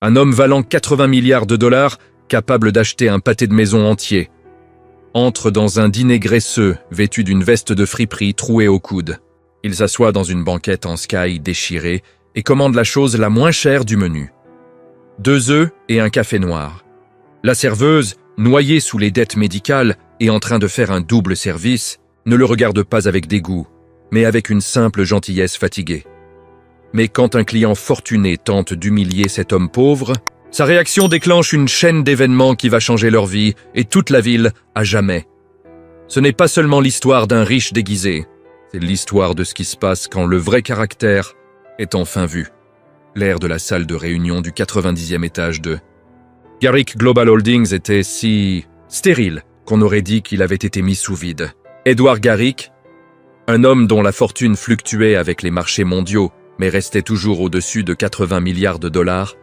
Un homme valant 80 milliards de dollars, capable d'acheter un pâté de maison entier, entre dans un dîner graisseux, vêtu d'une veste de friperie trouée au coude. Il s'assoit dans une banquette en sky déchirée et commande la chose la moins chère du menu. 2 œufs et un café noir. La serveuse, noyée sous les dettes médicales et en train de faire un double service, ne le regarde pas avec dégoût, mais avec une simple gentillesse fatiguée. Mais quand un client fortuné tente d'humilier cet homme pauvre, sa réaction déclenche une chaîne d'événements qui va changer leur vie et toute la ville à jamais. Ce n'est pas seulement l'histoire d'un riche déguisé, c'est l'histoire de ce qui se passe quand le vrai caractère est enfin vu. L'air de la salle de réunion du 90e étage de Garrick Global Holdings était si stérile qu'on aurait dit qu'il avait été mis sous vide. Edward Garrick, un homme dont la fortune fluctuait avec les marchés mondiaux, mais restait toujours au-dessus de 80 milliards de dollars,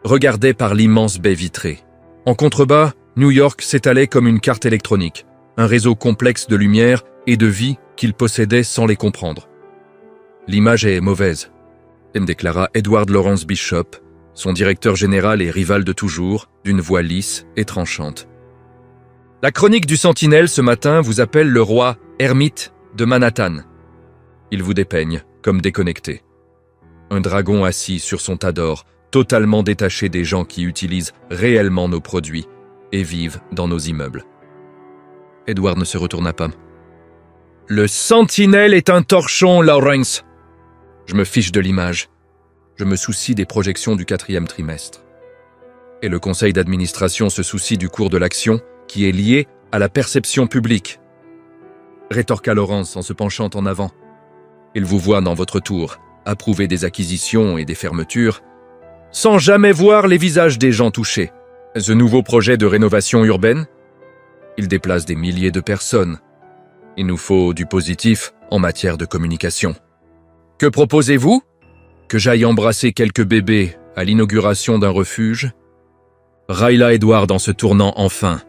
regardait par l'immense baie vitrée. En contrebas, New York s'étalait comme une carte électronique, un réseau complexe de lumière et de vie qu'il possédait sans les comprendre. L'image est mauvaise, déclara Edward Lawrence Bishop, son directeur général et rival de toujours, d'une voix lisse et tranchante. La chronique du Sentinelle ce matin vous appelle le roi ermite de Manhattan. Il vous dépeigne comme déconnecté. Un dragon assis sur son tas d'or, totalement détaché des gens qui utilisent réellement nos produits et vivent dans nos immeubles. Edward ne se retourna pas. Le Sentinelle est un torchon, Lawrence. Je me fiche de l'image. Je me soucie des projections du 4e trimestre. Et le conseil d'administration se soucie du cours de l'action qui est lié à la perception publique. Rétorqua Lawrence en se penchant en avant. Il vous voit dans votre tour, approuver des acquisitions et des fermetures, sans jamais voir les visages des gens touchés. Ce nouveau projet de rénovation urbaine, il déplace des milliers de personnes. Il nous faut du positif en matière de communication. Que proposez-vous? Que j'aille embrasser quelques bébés à l'inauguration d'un refuge? Railla Edward en se tournant enfin.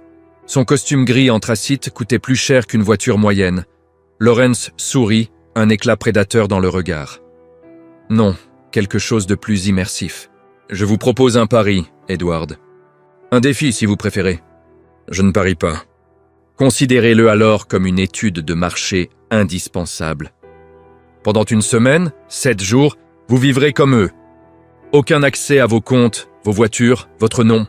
Son costume gris anthracite coûtait plus cher qu'une voiture moyenne. Lawrence sourit, un éclat prédateur dans le regard. Non, quelque chose de plus immersif. Je vous propose un pari, Edward. Un défi, si vous préférez. Je ne parie pas. Considérez-le alors comme une étude de marché indispensable. Pendant une semaine, 7 jours, vous vivrez comme eux. Aucun accès à vos comptes, vos voitures, votre nom.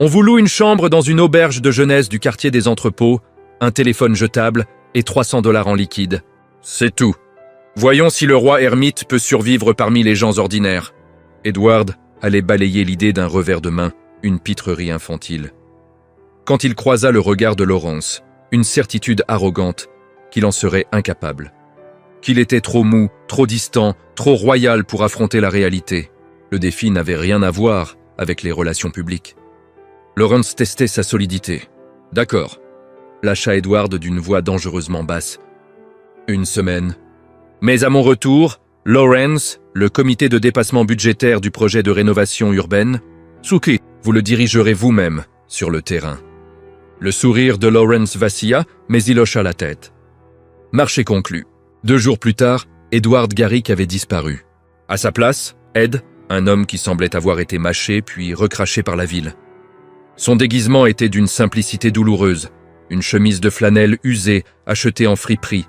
On vous loue une chambre dans une auberge de jeunesse du quartier des Entrepôts, un téléphone jetable et 300 $ en liquide. C'est tout. Voyons si le roi ermite peut survivre parmi les gens ordinaires. Edward allait balayer l'idée d'un revers de main, une pitrerie infantile. Quand il croisa le regard de Lawrence, une certitude arrogante qu'il en serait incapable. Qu'il était trop mou, trop distant, trop royal pour affronter la réalité. Le défi n'avait rien à voir avec les relations publiques. Lawrence testait sa solidité. D'accord, lâcha Edward d'une voix dangereusement basse. Une semaine. Mais à mon retour, Lawrence, le comité de dépassement budgétaire du projet de rénovation urbaine, Suki, vous le dirigerez vous-même sur le terrain. Le sourire de Lawrence vacilla, mais il hocha la tête. Marché conclu. 2 jours plus tard, Edward Garrick avait disparu. À sa place, Ed, un homme qui semblait avoir été mâché puis recraché par la ville. Son déguisement était d'une simplicité douloureuse, une chemise de flanelle usée, achetée en friperie,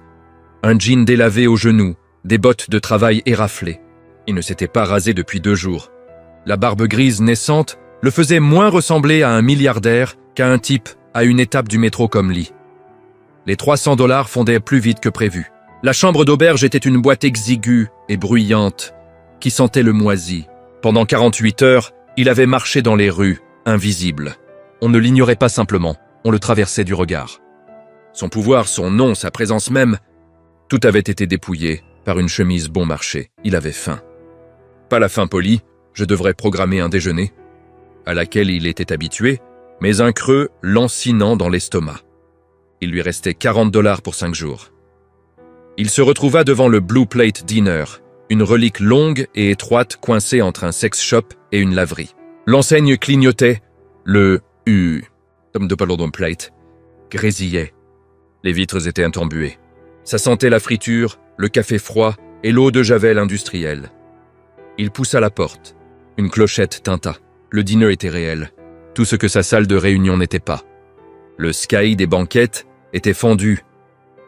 un jean délavé aux genoux, des bottes de travail éraflées. Il ne s'était pas rasé depuis 2 jours. La barbe grise naissante le faisait moins ressembler à un milliardaire qu'à un type à une étape du métro comme lit. Les 300 $ fondaient plus vite que prévu. La chambre d'auberge était une boîte exiguë et bruyante qui sentait le moisi. Pendant 48 heures, il avait marché dans les rues, invisible. On ne l'ignorait pas simplement, on le traversait du regard. Son pouvoir, son nom, sa présence même, tout avait été dépouillé par une chemise bon marché. Il avait faim. Pas la faim polie, je devrais programmer un déjeuner, à laquelle il était habitué, mais un creux lancinant dans l'estomac. Il lui restait 40 $ pour 5 jours. Il se retrouva devant le Blue Plate Dinner, une relique longue et étroite coincée entre un sex shop et une laverie. L'enseigne clignotait, le plate grésillait. Les vitres étaient embuées. Ça sentait la friture, le café froid et l'eau de javel industrielle. Il poussa la porte. Une clochette tinta. Le dîner était réel. Tout ce que sa salle de réunion n'était pas. Le sky des banquettes était fendu,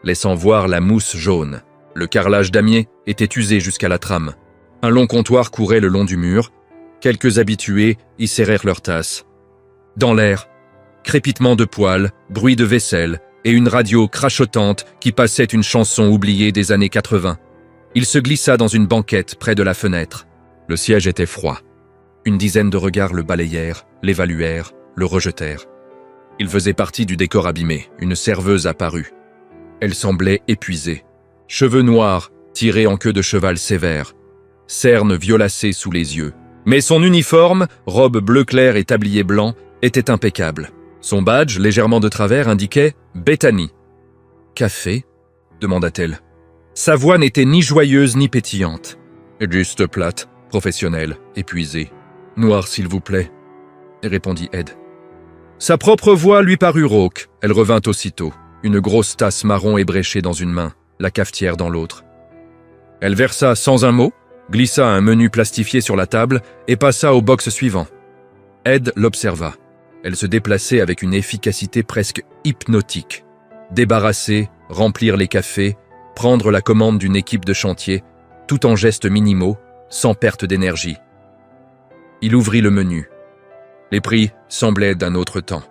laissant voir la mousse jaune. Le carrelage damier était usé jusqu'à la trame. Un long comptoir courait le long du mur. Quelques habitués y serrèrent leurs tasses. Dans l'air, crépitement de poêle, bruit de vaisselle et une radio crachotante qui passait une chanson oubliée des années 80. Il se glissa dans une banquette près de la fenêtre. Le siège était froid. Une dizaine de regards le balayèrent, l'évaluèrent, le rejetèrent. Il faisait partie du décor abîmé. Une serveuse apparut. Elle semblait épuisée. Cheveux noirs, tirés en queue de cheval sévère. Cernes violacées sous les yeux. Mais son uniforme, robe bleu clair et tablier blanc, était impeccable. Son badge, légèrement de travers, indiquait « Bethany ». « Café » demanda-t-elle. Sa voix n'était ni joyeuse ni pétillante. Juste plate, professionnelle, épuisée. « Noir, s'il vous plaît », répondit Ed. Sa propre voix lui parut rauque. Elle revint aussitôt, une grosse tasse marron ébréchée dans une main, la cafetière dans l'autre. Elle versa sans un mot, glissa un menu plastifié sur la table et passa au box suivant. Ed l'observa. Elle se déplaçait avec une efficacité presque hypnotique. Débarrasser, remplir les cafés, prendre la commande d'une équipe de chantier, tout en gestes minimaux, sans perte d'énergie. Il ouvrit le menu. Les prix semblaient d'un autre temps.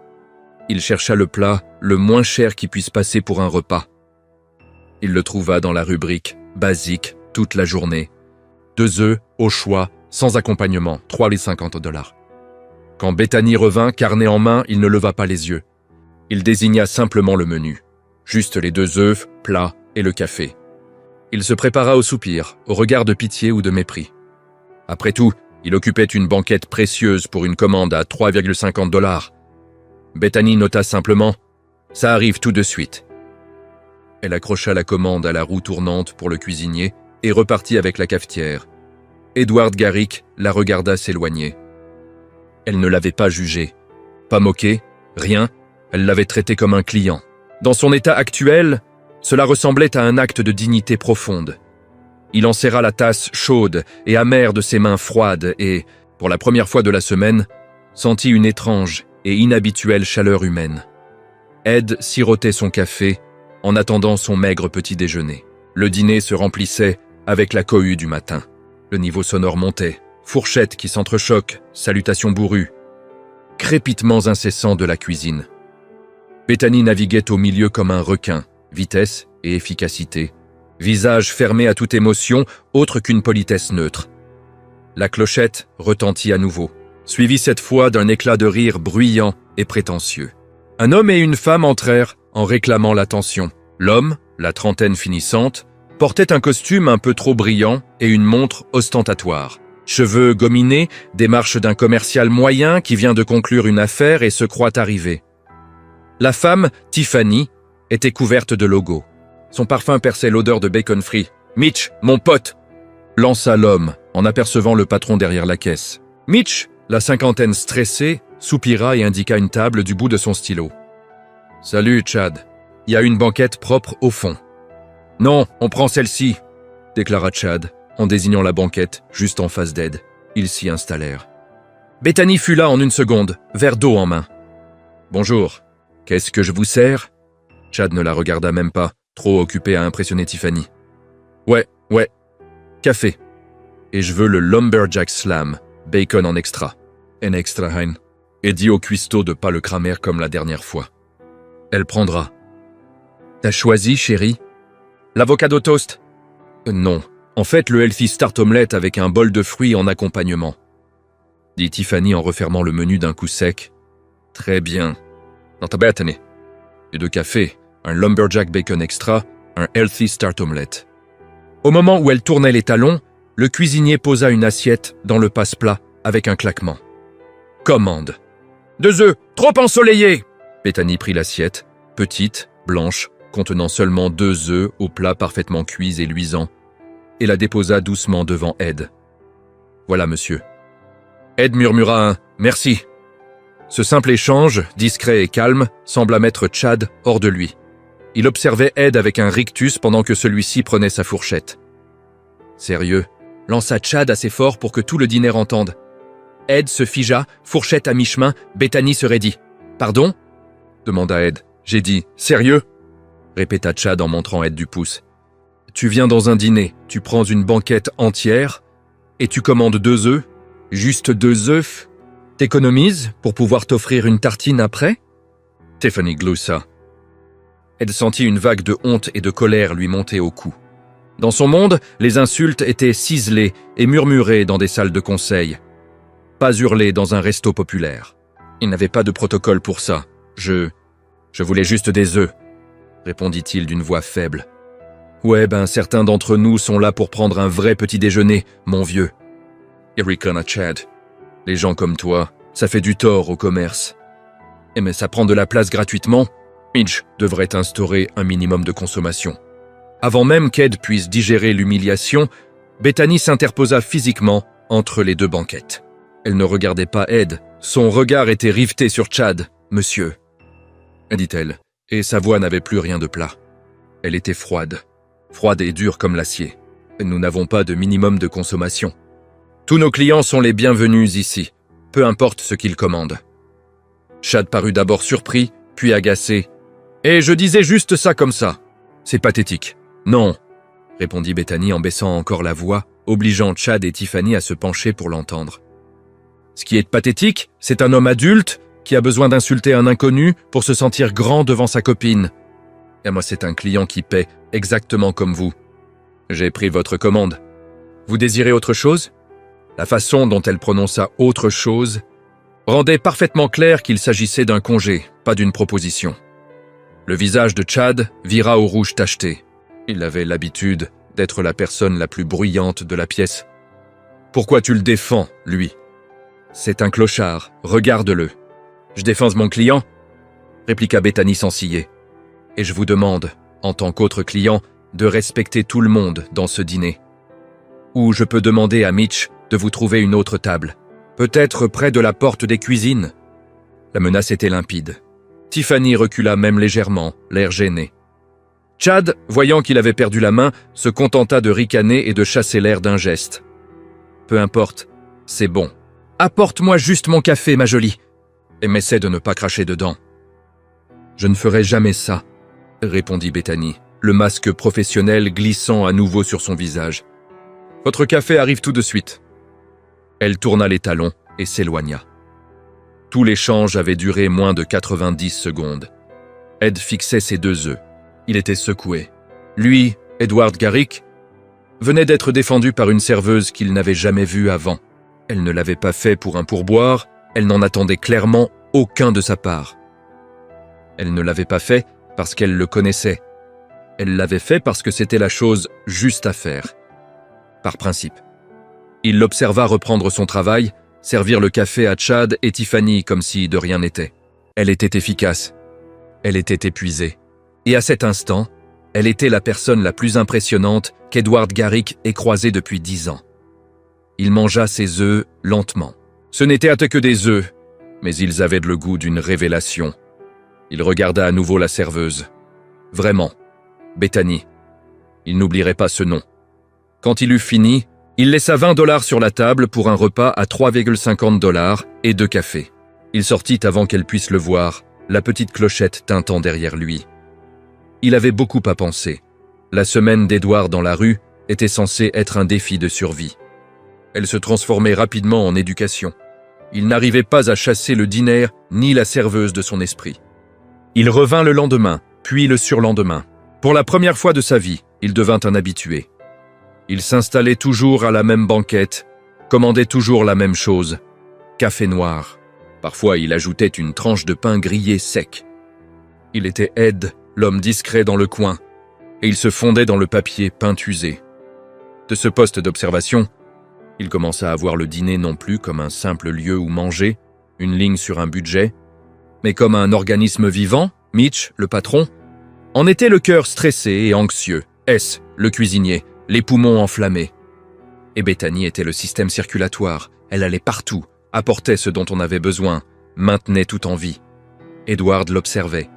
Il chercha le plat le moins cher qui puisse passer pour un repas. Il le trouva dans la rubrique « Basique » toute la journée. 2 œufs, au choix, sans accompagnement, $3,50. Quand Bethany revint, carnet en main, il ne leva pas les yeux. Il désigna simplement le menu. Juste les 2 œufs, plats et le café. Il se prépara au soupir, au regard de pitié ou de mépris. Après tout, il occupait une banquette précieuse pour une commande à $3,50. Bethany nota simplement « Ça arrive tout de suite ». Elle accrocha la commande à la roue tournante pour le cuisinier et repartit avec la cafetière. Edward Garrick la regarda s'éloigner. Elle ne l'avait pas jugé. Pas moqué, rien, elle l'avait traité comme un client. Dans son état actuel, cela ressemblait à un acte de dignité profonde. Il en serra la tasse chaude et amère de ses mains froides et, pour la première fois de la semaine, sentit une étrange et inhabituelle chaleur humaine. Ed sirotait son café en attendant son maigre petit déjeuner. Le dîner se remplissait avec la cohue du matin. Le niveau sonore montait. Fourchettes qui s'entrechoquent, salutations bourrues, crépitements incessants de la cuisine. Bethany naviguait au milieu comme un requin, vitesse et efficacité, visage fermé à toute émotion autre qu'une politesse neutre. La clochette retentit à nouveau, suivie cette fois d'un éclat de rire bruyant et prétentieux. Un homme et une femme entrèrent en réclamant l'attention. L'homme, la trentaine finissante, portait un costume un peu trop brillant et une montre ostentatoire. Cheveux gominés, démarche d'un commercial moyen qui vient de conclure une affaire et se croit arrivé. La femme, Tiffany, était couverte de logos. Son parfum perçait l'odeur de bacon frit. « Mitch, mon pote !» lança l'homme en apercevant le patron derrière la caisse. Mitch, la cinquantaine stressée, soupira et indiqua une table du bout de son stylo. « Salut, Chad. Il y a une banquette propre au fond. »« Non, on prend celle-ci » déclara Chad, en désignant la banquette, juste en face d'Ed. Ils s'y installèrent. Bethany fut là en une seconde, verre d'eau en main. « Bonjour. Qu'est-ce que je vous sers ?» Chad ne la regarda même pas, trop occupé à impressionner Tiffany. « Ouais. Café. Et je veux le Lumberjack Slam, bacon en extra. En extra, hein. Et dis au cuistot de pas le cramer comme la dernière fois. Elle prendra. »« T'as choisi, chérie ?»« L'avocado toast ?»« Non. En fait, le Healthy Start Omelette avec un bol de fruits en accompagnement. » dit Tiffany en refermant le menu d'un coup sec. « Très bien. Dans ta Bethany. Et de café, un Lumberjack Bacon Extra, un Healthy Start Omelette. » Au moment où elle tournait les talons, le cuisinier posa une assiette dans le passe-plat avec un claquement. « Commande. »« 2 œufs, trop ensoleillés !» Bethany prit l'assiette, petite, blanche, contenant seulement 2 œufs au plat parfaitement cuits et luisants, et la déposa doucement devant Ed. « Voilà, monsieur. » Ed murmura un « merci ». Ce simple échange, discret et calme, sembla mettre Chad hors de lui. Il observait Ed avec un rictus pendant que celui-ci prenait sa fourchette. « Sérieux ?» lança Chad assez fort pour que tout le dîner entende. Ed se figea, fourchette à mi-chemin, Bethany se raidit. « Pardon ?» demanda Ed. « J'ai dit, sérieux ?» répéta Chad en montrant Ed du pouce. « Tu viens dans un dîner, tu prends une banquette entière et tu commandes 2 œufs? Juste 2 œufs? T'économises pour pouvoir t'offrir une tartine après ?» Tiffany gloussa. Ed sentit une vague de honte et de colère lui monter au cou. Dans son monde, les insultes étaient ciselées et murmurées dans des salles de conseil. Pas hurlées dans un resto populaire. Il n'avait pas de protocole pour ça. Je voulais juste des œufs, répondit-il d'une voix faible. Ouais, certains d'entre nous sont là pour prendre un vrai petit déjeuner, mon vieux. Il ricana Chad. Les gens comme toi, ça fait du tort au commerce. Mais ça prend de la place gratuitement. Mitch devrait instaurer un minimum de consommation. Avant même qu'Ed puisse digérer l'humiliation, Bethany s'interposa physiquement entre les 2 banquettes. Elle ne regardait pas Ed, son regard était riveté sur Chad. « Monsieur », dit-elle, et sa voix n'avait plus rien de plat. Elle était froide et dure comme l'acier. Nous n'avons pas de minimum de consommation. Tous nos clients sont les bienvenus ici, peu importe ce qu'ils commandent. Chad parut d'abord surpris, puis agacé. « Et je disais juste ça comme ça. C'est pathétique. »« Non », répondit Bethany en baissant encore la voix, obligeant Chad et Tiffany à se pencher pour l'entendre. « Ce qui est pathétique, c'est un homme adulte qui a besoin d'insulter un inconnu pour se sentir grand devant sa copine. Et moi, c'est un client qui paie exactement comme vous. J'ai pris votre commande. Vous désirez autre chose ?» La façon dont elle prononça « autre chose » rendait parfaitement clair qu'il s'agissait d'un congé, pas d'une proposition. Le visage de Chad vira au rouge tacheté. Il avait l'habitude d'être la personne la plus bruyante de la pièce. « Pourquoi tu le défends, lui ?»« C'est un clochard, regarde-le. »« Je défends mon client ?» répliqua Bethany sans ciller. « Et je vous demande, en tant qu'autre client, de respecter tout le monde dans ce dîner. Ou je peux demander à Mitch de vous trouver une autre table. Peut-être près de la porte des cuisines. » La menace était limpide. Tiffany recula même légèrement, l'air gêné. Chad, voyant qu'il avait perdu la main, se contenta de ricaner et de chasser l'air d'un geste. « Peu importe, c'est bon. Apporte-moi juste mon café, ma jolie. » Et m'essaie de ne pas cracher dedans. « Je ne ferai jamais ça, » répondit Bethany, le masque professionnel glissant à nouveau sur son visage. « Votre café arrive tout de suite. » Elle tourna les talons et s'éloigna. Tout l'échange avait duré moins de 90 secondes. Ed fixait ses 2 œufs. Il était secoué. Lui, Edward Garrick, venait d'être défendu par une serveuse qu'il n'avait jamais vue avant. Elle ne l'avait pas fait pour un pourboire, elle n'en attendait clairement aucun de sa part. Elle ne l'avait pas fait parce qu'elle le connaissait. Elle l'avait fait parce que c'était la chose juste à faire. Par principe. Il l'observa reprendre son travail, servir le café à Chad et Tiffany comme si de rien n'était. Elle était efficace. Elle était épuisée. Et à cet instant, elle était la personne la plus impressionnante qu'Edward Garrick ait croisée depuis 10 ans. Il mangea ses œufs lentement. Ce n'étaient que des œufs, mais ils avaient le goût d'une révélation. Il regarda à nouveau la serveuse. Vraiment, Bethany. Il n'oublierait pas ce nom. Quand il eut fini, il laissa $20 sur la table pour un repas à 3,50 $ et 2 cafés. Il sortit avant qu'elle puisse le voir, la petite clochette tintant derrière lui. Il avait beaucoup à penser. La semaine d'Edward dans la rue était censée être un défi de survie. Elle se transformait rapidement en éducation. Il n'arrivait pas à chasser le dîner ni la serveuse de son esprit. Il revint le lendemain, puis le surlendemain. Pour la première fois de sa vie, il devint un habitué. Il s'installait toujours à la même banquette, commandait toujours la même chose, café noir. Parfois, il ajoutait une tranche de pain grillé sec. Il était Ed, l'homme discret dans le coin, et il se fondait dans le papier peintusé. De ce poste d'observation, il commença à voir le dîner non plus comme un simple lieu où manger, une ligne sur un budget, mais comme un organisme vivant. Mitch, le patron, en était le cœur stressé et anxieux, S, le cuisinier, les poumons enflammés. Et Bethany était le système circulatoire, elle allait partout, apportait ce dont on avait besoin, maintenait tout en vie. Edward l'observait.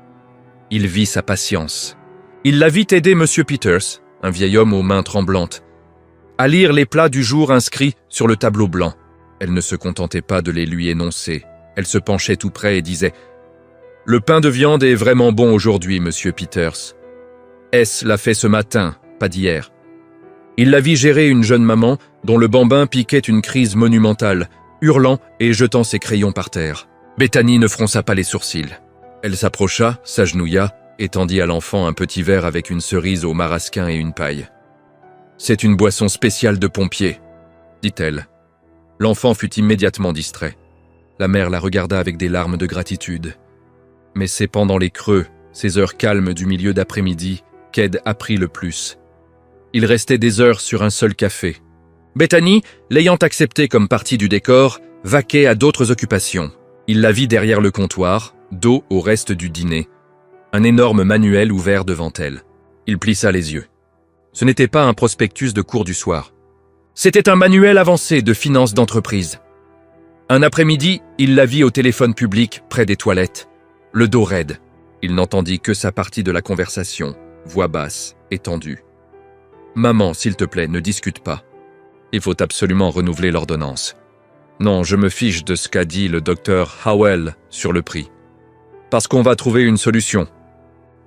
Il vit sa patience. Il la vit aider M. Peters, un vieil homme aux mains tremblantes, à lire les plats du jour inscrits sur le tableau blanc. Elle ne se contentait pas de les lui énoncer. Elle se penchait tout près et disait « Le pain de viande est vraiment bon aujourd'hui, monsieur Peters. S l'a fait ce matin, pas d'hier. » Il la vit gérer une jeune maman dont le bambin piquait une crise monumentale, hurlant et jetant ses crayons par terre. Bethany ne fronça pas les sourcils. Elle s'approcha, s'agenouilla et tendit à l'enfant un petit verre avec une cerise au marasquin et une paille. « C'est une boisson spéciale de pompier, » dit-elle. L'enfant fut immédiatement distrait. La mère la regarda avec des larmes de gratitude. Mais c'est pendant les creux, ces heures calmes du milieu d'après-midi, qu'Ed apprit le plus. Il restait des heures sur un seul café. Bethany, l'ayant accepté comme partie du décor, vaquait à d'autres occupations. Il la vit derrière le comptoir, dos au reste du dîner. Un énorme manuel ouvert devant elle. Il plissa les yeux. Ce n'était pas un prospectus de cours du soir. C'était un manuel avancé de finances d'entreprise. Un après-midi, il la vit au téléphone public près des toilettes, le dos raide. Il n'entendit que sa partie de la conversation, voix basse, étendue. « Maman, s'il te plaît, ne discute pas. Il faut absolument renouveler l'ordonnance. Non, je me fiche de ce qu'a dit le docteur Howell sur le prix. Parce qu'on va trouver une solution.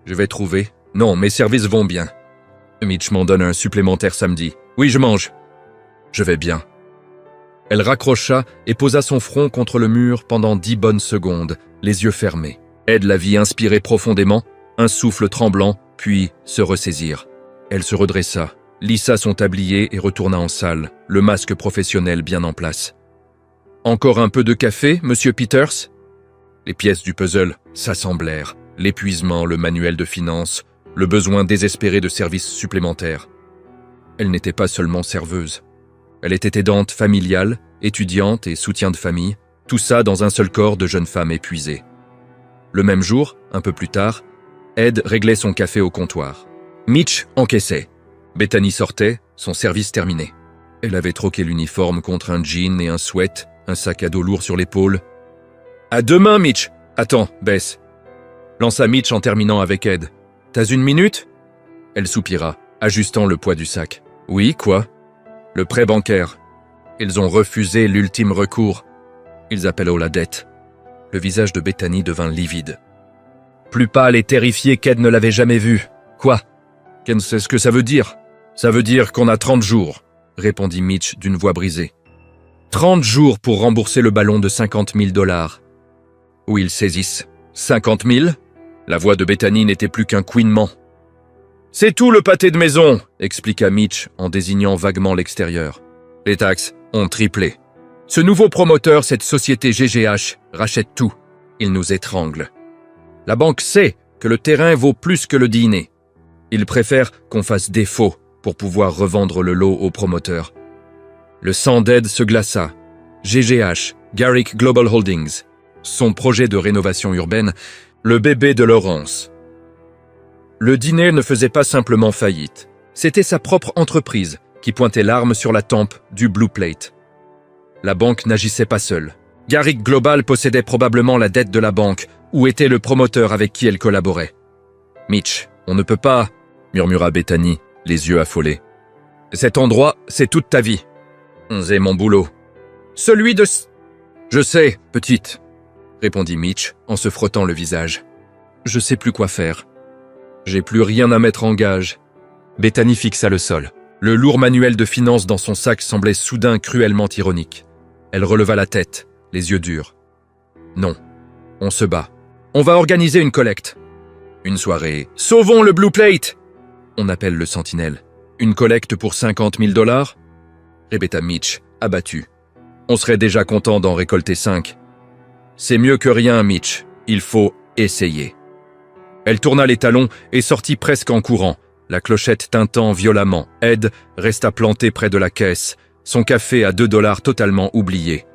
Je vais trouver. Non, mes services vont bien. Mitch m'en donne un supplémentaire samedi. Oui, je mange. Je vais bien. » Elle raccrocha et posa son front contre le mur pendant 10 bonnes secondes, les yeux fermés. Ed la vit inspirer profondément, un souffle tremblant, puis se ressaisir. Elle se redressa, lissa son tablier et retourna en salle, le masque professionnel bien en place. « Encore un peu de café, monsieur Peters ?» Les pièces du puzzle s'assemblèrent, l'épuisement, le manuel de finances, le besoin désespéré de services supplémentaires. Elle n'était pas seulement serveuse. Elle était aidante familiale, étudiante et soutien de famille, tout ça dans un seul corps de jeune femme épuisée. Le même jour, un peu plus tard, Ed réglait son café au comptoir. Mitch encaissait. Bethany sortait, son service terminé. Elle avait troqué l'uniforme contre un jean et un sweat, un sac à dos lourd sur l'épaule. « À demain, Mitch !»« Attends, baisse !» lança Mitch en terminant avec Ed. « T'as une minute ?» Elle soupira, ajustant le poids du sac. « Oui, quoi ?» « Le prêt bancaire. Ils ont refusé l'ultime recours. Ils appellent la dette. » Le visage de Bethany devint livide. Plus pâle et terrifié qu'Ed ne l'avait jamais vu. « Quoi ?»« Ken sait ce que ça veut dire. »« Ça veut dire qu'on a 30 jours, » répondit Mitch d'une voix brisée. 30 jours pour rembourser le ballon de 50 000 $. Où ils saisissent. 50 000 ? La voix de Bethany n'était plus qu'un couinement. « C'est tout le pâté de maison !» expliqua Mitch en désignant vaguement l'extérieur. « Les taxes ont triplé. Ce nouveau promoteur, cette société GGH, rachète tout. Il nous étrangle. La banque sait que le terrain vaut plus que le dîner. Il préfère qu'on fasse défaut pour pouvoir revendre le lot au promoteur. » Le sang d'Ed se glaça. GGH, Garrick Global Holdings, son projet de rénovation urbaine, le bébé de Laurence. Le dîner ne faisait pas simplement faillite. C'était sa propre entreprise qui pointait l'arme sur la tempe du Blue Plate. La banque n'agissait pas seule. Garrick Global possédait probablement la dette de la banque, où était le promoteur avec qui elle collaborait. « Mitch, on ne peut pas... » murmura Bethany, les yeux affolés. « Cet endroit, c'est toute ta vie. C'est mon boulot. Celui de... » « Je sais, petite, » répondit Mitch en se frottant le visage. « Je sais plus quoi faire. J'ai plus rien à mettre en gage. » Bethany fixa le sol. Le lourd manuel de finances dans son sac semblait soudain cruellement ironique. Elle releva la tête, les yeux durs. « Non, on se bat. On va organiser une collecte. Une soirée. Sauvons le Blue Plate !» On appelle le sentinelle. « Une collecte pour 50 000 $? Répéta Mitch, abattu. « On serait déjà content d'en récolter 5. »« C'est mieux que rien, Mitch. Il faut essayer. » Elle tourna les talons et sortit presque en courant, la clochette tintant violemment. Ed resta planté près de la caisse, son café à 2 $ totalement oublié.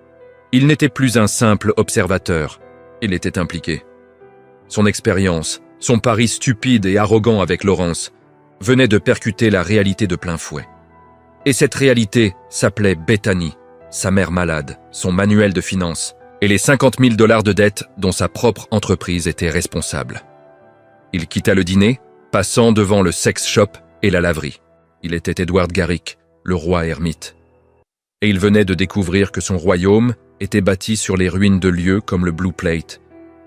Il n'était plus un simple observateur. Il était impliqué. Son expérience, son pari stupide et arrogant avec Laurence, venait de percuter la réalité de plein fouet. Et cette réalité s'appelait Bethany, sa mère malade, son manuel de finances, et les 50 000 $ de dette dont sa propre entreprise était responsable. Il quitta le dîner, passant devant le sex shop et la laverie. Il était Edward Garrick, le roi ermite. et il venait de découvrir que son royaume était bâti sur les ruines de lieux comme le Blue Plate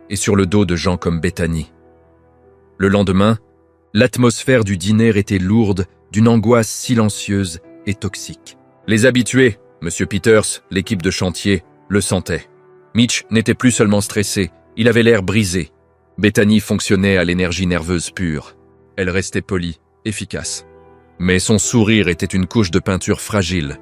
et sur le dos de gens comme Bethany. Le lendemain, l'atmosphère du dîner était lourde d'une angoisse silencieuse et toxique. Les habitués, M. Peters, l'équipe de chantier, le sentaient. Mitch n'était plus seulement stressé, il avait l'air brisé. Bethany fonctionnait à l'énergie nerveuse pure. Elle restait polie, efficace. Mais son sourire était une couche de peinture fragile.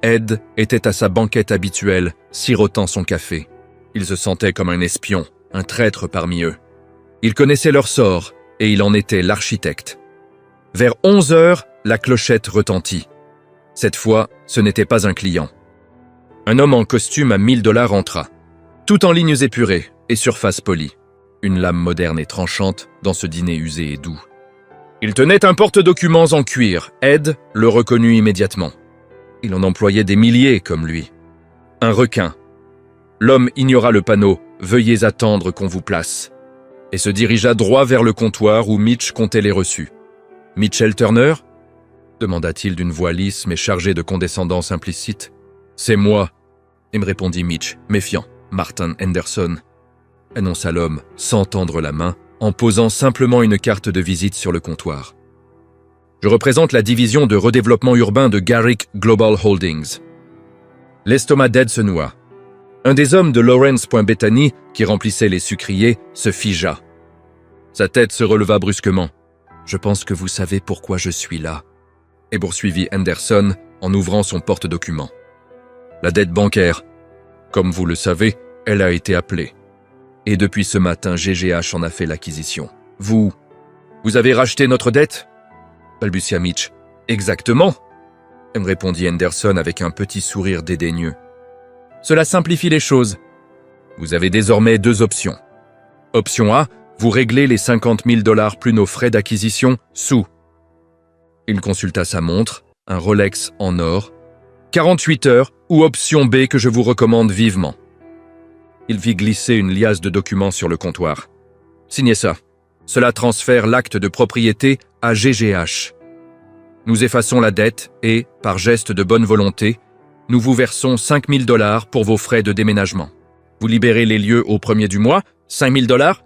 Ed était à sa banquette habituelle, sirotant son café. Il se sentait comme un espion, un traître parmi eux. Il connaissait leur sort, et il en était l'architecte. Vers 11 heures, la clochette retentit. Cette fois, ce n'était pas un client. Un homme en costume à $1000 entra, tout en lignes épurées et surface polie. Une lame moderne et tranchante dans ce dîner usé et doux. Il tenait un porte-documents en cuir. Ed le reconnut immédiatement. Il en employait des milliers comme lui. Un requin. L'homme ignora le panneau « Veuillez attendre qu'on vous place » et se dirigea droit vers le comptoir où Mitch comptait les reçus. « Mitchell Turner » demanda-t-il d'une voix lisse mais chargée de condescendance implicite. « C'est moi » et me répondit Mitch, méfiant. « Martin Henderson » annonça l'homme sans tendre la main, en posant simplement une carte de visite sur le comptoir. « Je représente la division de redéveloppement urbain de Garrick Global Holdings. » L'estomac d'Ed se noua. Un des hommes de Lawrence.Bethany, qui remplissait les sucriers, se figea. Sa tête se releva brusquement. « Je pense que vous savez pourquoi je suis là. » Et poursuivit Henderson en ouvrant son porte-documents. « La dette bancaire. Comme vous le savez, elle a été appelée. Et depuis ce matin, GGH en a fait l'acquisition. Vous avez racheté notre dette ?» balbutia Mitch. « Exactement !» me répondit Henderson avec un petit sourire dédaigneux. « Cela simplifie les choses. Vous avez désormais 2 options. Option A, vous réglez les $50 000 plus nos frais d'acquisition sous. » Il consulta sa montre, un Rolex en or, 48 heures ou option B que je vous recommande vivement. Il fit glisser une liasse de documents sur le comptoir. « Signez ça. Cela transfère l'acte de propriété à GGH. Nous effaçons la dette et, par geste de bonne volonté, nous vous versons $5000 pour vos frais de déménagement. Vous libérez les lieux au premier du mois, $5000 ?»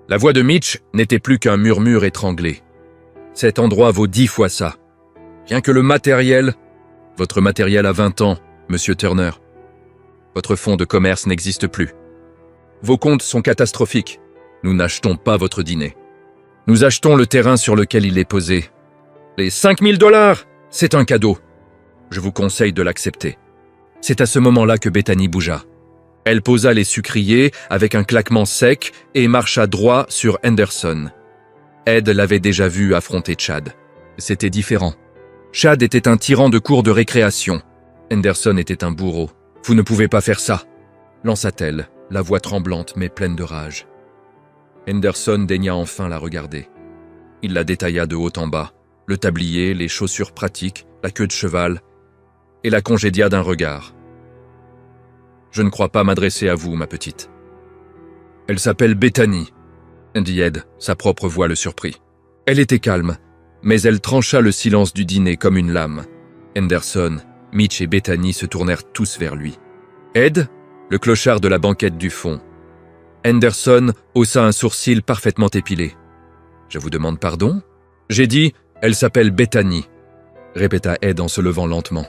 La voix de Mitch n'était plus qu'un murmure étranglé. « Cet endroit vaut 10 fois ça. Rien que le matériel... » « Votre matériel a 20 ans, Monsieur Turner. Votre fonds de commerce n'existe plus. Vos comptes sont catastrophiques. Nous n'achetons pas votre dîner. Nous achetons le terrain sur lequel il est posé. Les $5000, c'est un cadeau. Je vous conseille de l'accepter. » C'est à ce moment-là que Bethany bougea. Elle posa les sucriers avec un claquement sec et marcha droit sur Henderson. Ed l'avait déjà vu affronter Chad. C'était différent. Chad était un tyran de cour de récréation. Henderson était un bourreau. « Vous ne pouvez pas faire ça !» lança-t-elle, la voix tremblante mais pleine de rage. Henderson daigna enfin la regarder. Il la détailla de haut en bas, le tablier, les chaussures pratiques, la queue de cheval, et la congédia d'un regard. « Je ne crois pas m'adresser à vous, ma petite. »« Elle s'appelle Bethany », dit Ed, sa propre voix le surprit. Elle était calme, mais elle trancha le silence du dîner comme une lame. Henderson, Mitch et Bethany se tournèrent tous vers lui. Ed, le clochard de la banquette du fond. Henderson haussa un sourcil parfaitement épilé. « Je vous demande pardon ?»« J'ai dit, elle s'appelle Bethany », répéta Ed en se levant lentement.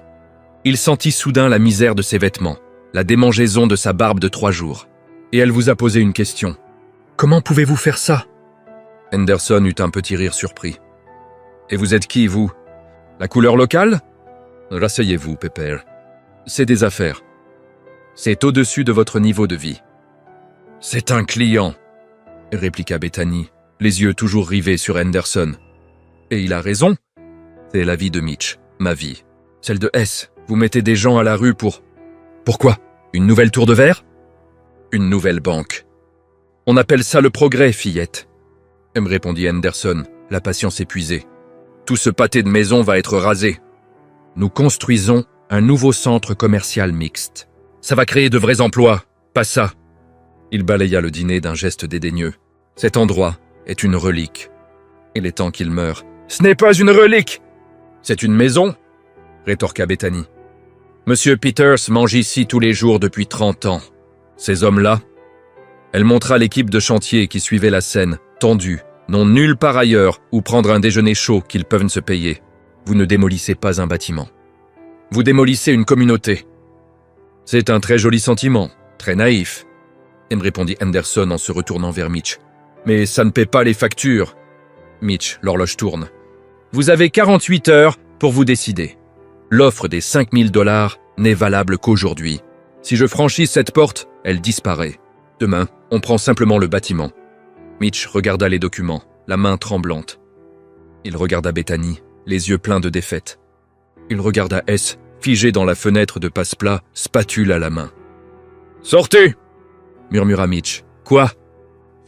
Il sentit soudain la misère de ses vêtements, la démangeaison de sa barbe de 3 jours. « Et elle vous a posé une question. Comment pouvez-vous faire ça ?» Henderson eut un petit rire surpris. « Et vous êtes qui, vous? La couleur locale ?» Rasseyez-vous, Pepper. C'est des affaires. C'est au-dessus de votre niveau de vie. C'est un client, répliqua Bethany, les yeux toujours rivés sur Henderson. Et il a raison. C'est la vie de Mitch, ma vie. Celle de S. Vous mettez des gens à la rue pour... Pourquoi? Une nouvelle tour de verre? Une nouvelle banque. On appelle ça le progrès, fillette, me répondit Henderson, la patience épuisée. Tout ce pâté de maison va être rasé. Nous construisons un nouveau centre commercial mixte. Ça va créer de vrais emplois, pas ça. Il balaya le dîner d'un geste dédaigneux. Cet endroit est une relique. Il est temps qu'il meure. Ce n'est pas une relique! C'est une maison, rétorqua Bethany. Monsieur Peters mange ici tous les jours depuis 30 ans. Ces hommes-là. Elle montra l'équipe de chantier qui suivait la scène, tendue, n'ont nulle part ailleurs où prendre un déjeuner chaud qu'ils peuvent se payer. Vous ne démolissez pas un bâtiment. Vous démolissez une communauté. C'est un très joli sentiment, très naïf, me répondit Henderson en se retournant vers Mitch. Mais ça ne paie pas les factures. Mitch, l'horloge tourne. Vous avez 48 heures pour vous décider. L'offre des 5 000 $ n'est valable qu'aujourd'hui. Si je franchis cette porte, elle disparaît. Demain, on prend simplement le bâtiment. Mitch regarda les documents, la main tremblante. Il regarda Bethany, les yeux pleins de défaite. Il regarda S, figé dans la fenêtre de passe-plat, spatule à la main. « Sortez !» murmura Mitch. « Quoi ?»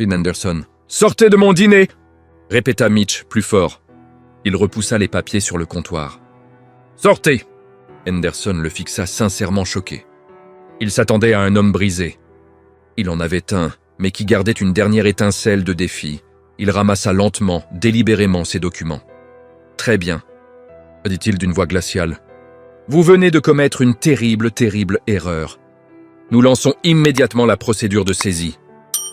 fit Henderson. « Sortez de mon dîner !» répéta Mitch, plus fort. Il repoussa les papiers sur le comptoir. « Sortez !» Henderson le fixa sincèrement choqué. Il s'attendait à un homme brisé. Il en avait un, mais qui gardait une dernière étincelle de défi. Il ramassa lentement, délibérément ses documents. « Très bien, » dit-il d'une voix glaciale. « Vous venez de commettre une terrible, terrible erreur. Nous lançons immédiatement la procédure de saisie.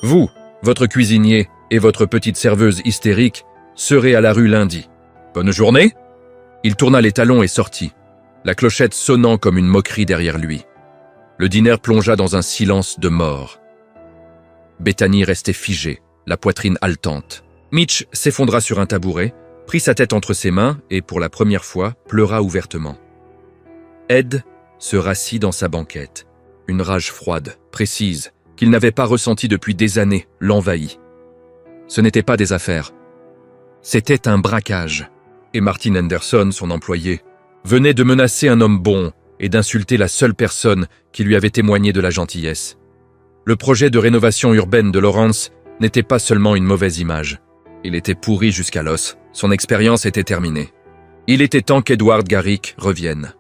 Vous, votre cuisinier et votre petite serveuse hystérique serez à la rue lundi. Bonne journée !» Il tourna les talons et sortit, la clochette sonnant comme une moquerie derrière lui. Le dîner plongea dans un silence de mort. Bethany restait figée, la poitrine haletante. Mitch s'effondra sur un tabouret, prit sa tête entre ses mains et, pour la première fois, pleura ouvertement. Ed se rassit dans sa banquette. Une rage froide, précise, qu'il n'avait pas ressentie depuis des années, l'envahit. Ce n'était pas des affaires. C'était un braquage. Et Martin Henderson, son employé, venait de menacer un homme bon et d'insulter la seule personne qui lui avait témoigné de la gentillesse. Le projet de rénovation urbaine de Lawrence n'était pas seulement une mauvaise image. Il était pourri jusqu'à l'os. Son expérience était terminée. Il était temps qu'Edward Garrick revienne.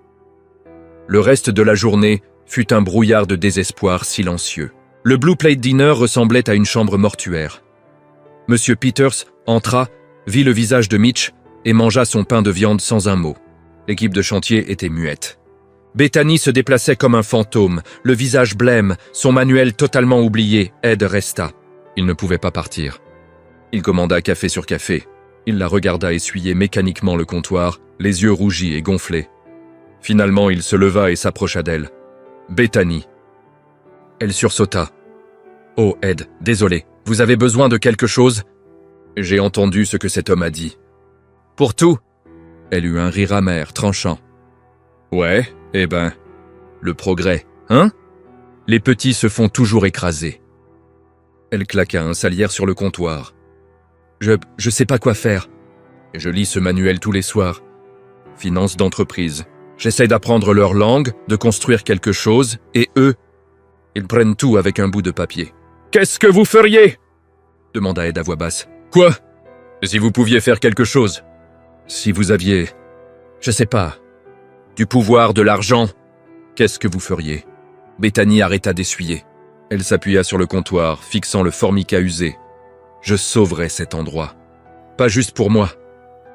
Le reste de la journée fut un brouillard de désespoir silencieux. Le Blue Plate Dinner ressemblait à une chambre mortuaire. Monsieur Peters entra, vit le visage de Mitch et mangea son pain de viande sans un mot. L'équipe de chantier était muette. Bethany se déplaçait comme un fantôme, le visage blême, son manuel totalement oublié. Ed resta. Il ne pouvait pas partir. Il commanda café sur café. Il la regarda essuyer mécaniquement le comptoir, les yeux rougis et gonflés. Finalement, il se leva et s'approcha d'elle. Bethany. Elle sursauta. « Oh, Ed, désolé, vous avez besoin de quelque chose ?» J'ai entendu ce que cet homme a dit. « Pour tout ?» Elle eut un rire amer, tranchant. « Ouais, eh ben, le progrès, hein ? Les petits se font toujours écraser. » Elle claqua un salière sur le comptoir. « Je sais pas quoi faire. Je lis ce manuel tous les soirs. Finance d'entreprise. J'essaie d'apprendre leur langue, de construire quelque chose, et eux, ils prennent tout avec un bout de papier. « Qu'est-ce que vous feriez ?» demanda Ed à voix basse. « Quoi ? Si vous pouviez faire quelque chose. Si vous aviez, je sais pas, du pouvoir, de l'argent, qu'est-ce que vous feriez ?» Bethany arrêta d'essuyer. Elle s'appuya sur le comptoir, fixant le formica usé. « Je sauverai cet endroit. Pas juste pour moi,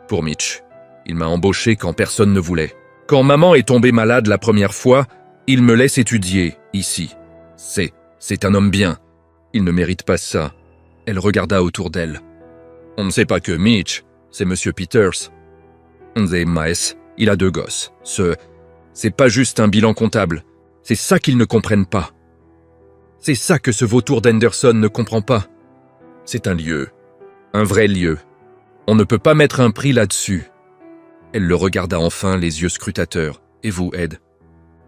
pour Mitch. Il m'a embauché quand personne ne voulait. Quand maman est tombée malade la première fois, il me laisse étudier, ici. C'est un homme bien. Il ne mérite pas ça. » Elle regarda autour d'elle. « On ne sait pas que Mitch, c'est Monsieur Peters. C'est Maes, il a 2 gosses. C'est pas juste un bilan comptable. C'est ça qu'ils ne comprennent pas. C'est ça que ce vautour d'Henderson ne comprend pas. C'est un lieu. Un vrai lieu. On ne peut pas mettre un prix là-dessus. » Elle le regarda enfin, les yeux scrutateurs. « Et vous, Ed?